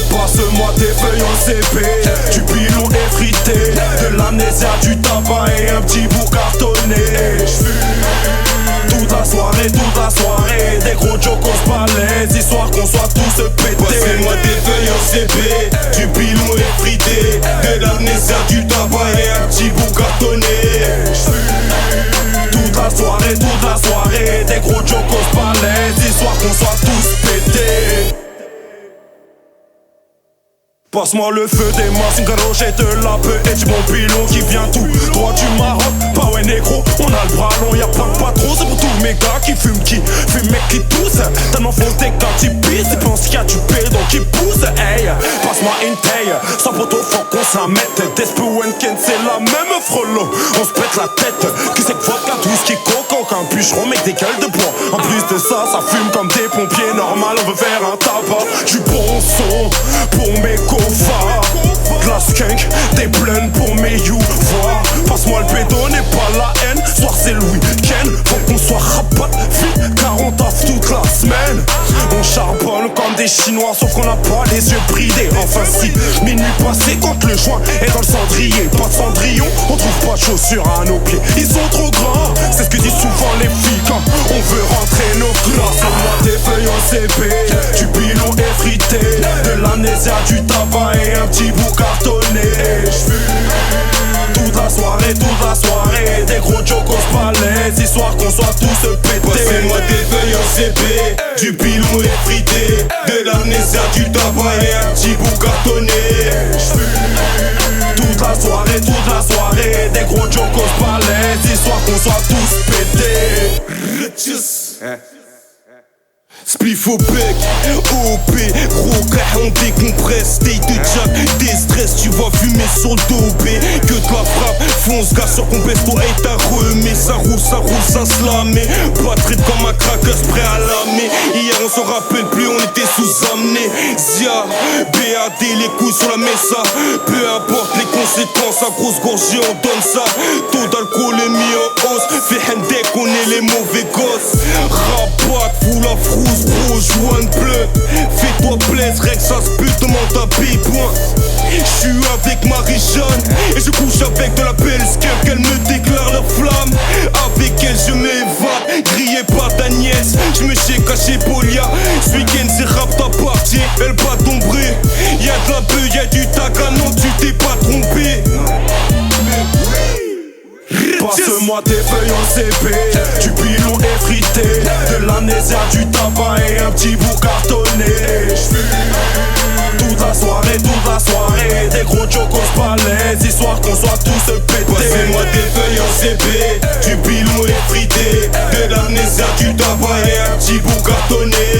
Passe-moi tes feuilles en CP, du pilon effrité, de l'amnésia, du tabac et un petit bout cartonné. Toute la soirée, des gros jokos balèzes, histoire qu'on soit tous pétés. Passez-moi tes feuilles en CP, du pilon effrité, de l'amnésia, du tabac et un petit bout cartonné. Toute la soirée, des gros jokos balèzes, histoire qu'on soit tous pétés. Passe-moi le feu des masses, une garochette de la peu et du bon pilon qui vient tout droit du Maroc. Bah ouais négro, on a le bras long, y'a pas de patron, c'est pour tous mes gars qui fument mec qui tousse. Tellement fausse des gars qui pissent, ils pensent qu'il y a du pédon qui pousse. Hey, passe-moi une taille, sans poteau faut qu'on s'en mette. Despo Ken c'est la même frollo, on se pète la tête. Qui c'est que vodka, whisky, coco, qu'un bûcheron mec des gueules de bois. En plus de ça, ça fume comme des pompiers, normal on veut faire un tabac. Du bon son pour mes glace skunk, des blunts pour mes voir. Passe-moi le béton, n'est pas la haine. Soir c'est le week-end, faut qu'on soit rapat vite, car on taffe toute la semaine. On charbonne comme des Chinois, sauf qu'on n'a pas les yeux bridés. Enfin si, minuit passé quand le joint est dans le cendrier. Pas de cendrillon, on trouve pas de chaussures à nos pieds. Ils sont trop grands, c'est ce que disent souvent les filles quand on veut rentrer nos glaces. Passe-moi tes feuilles en CP, du pilon effrité, de l'amnésia, du tabac et un petit bout cartonné. Toute la soirée, des gros jokos balèzes, histoire qu'on soit tous pétés. Passez-moi tes feuilles en CP, du pilon effrité, de l'amnésia, du tabac et un petit bout cartonné. Toute la soirée, des gros jokos balèzes, histoire qu'on soit tous pétés. Spliff au bec, OP, gros car on décompresse. State de jack, déstress, tu vas fumer sur le dos. Que de la frappe, fonce, gars sur qu'on baisse, toi et ta remée. Ça roule, ça slamé. Batterie comme un cracker, prêt à lamer. Hier on se rappelle plus, on était sous-amené. Zia, BAD, les couilles sur la mesa. Peu importe les conséquences, à grosse gorgée on donne ça. Taux d'alcool est mis en hausse. Fait hendek, on est les mauvais gosses. Rabat, foule la frousse. Gros, joint bleu, fais-toi plaisir, Rex, ça se pute, demande ta bille, point. J'suis avec Marie-Jeanne et je couche avec de la belle skunk. Elle me déclare la flamme, avec elle je m'évade. Grillé par ta nièce, j'me suis caché Polia. Ce week-end c'est rap ta partie, elle pas tomber. Y'a de la beuh, y'a du taga, non tu t'es pas trompé. Passe-moi tes feuilles en CP, du pilon effrité, de l'amnésia, du tabac et un petit bout cartonné. Toute la soirée, des gros jokos balèzes, histoire qu'on soit tous pétés. Passez-moi tes feuilles en CP, du pilon effrité, de l'amnésia, du tabac et un petit bout cartonné.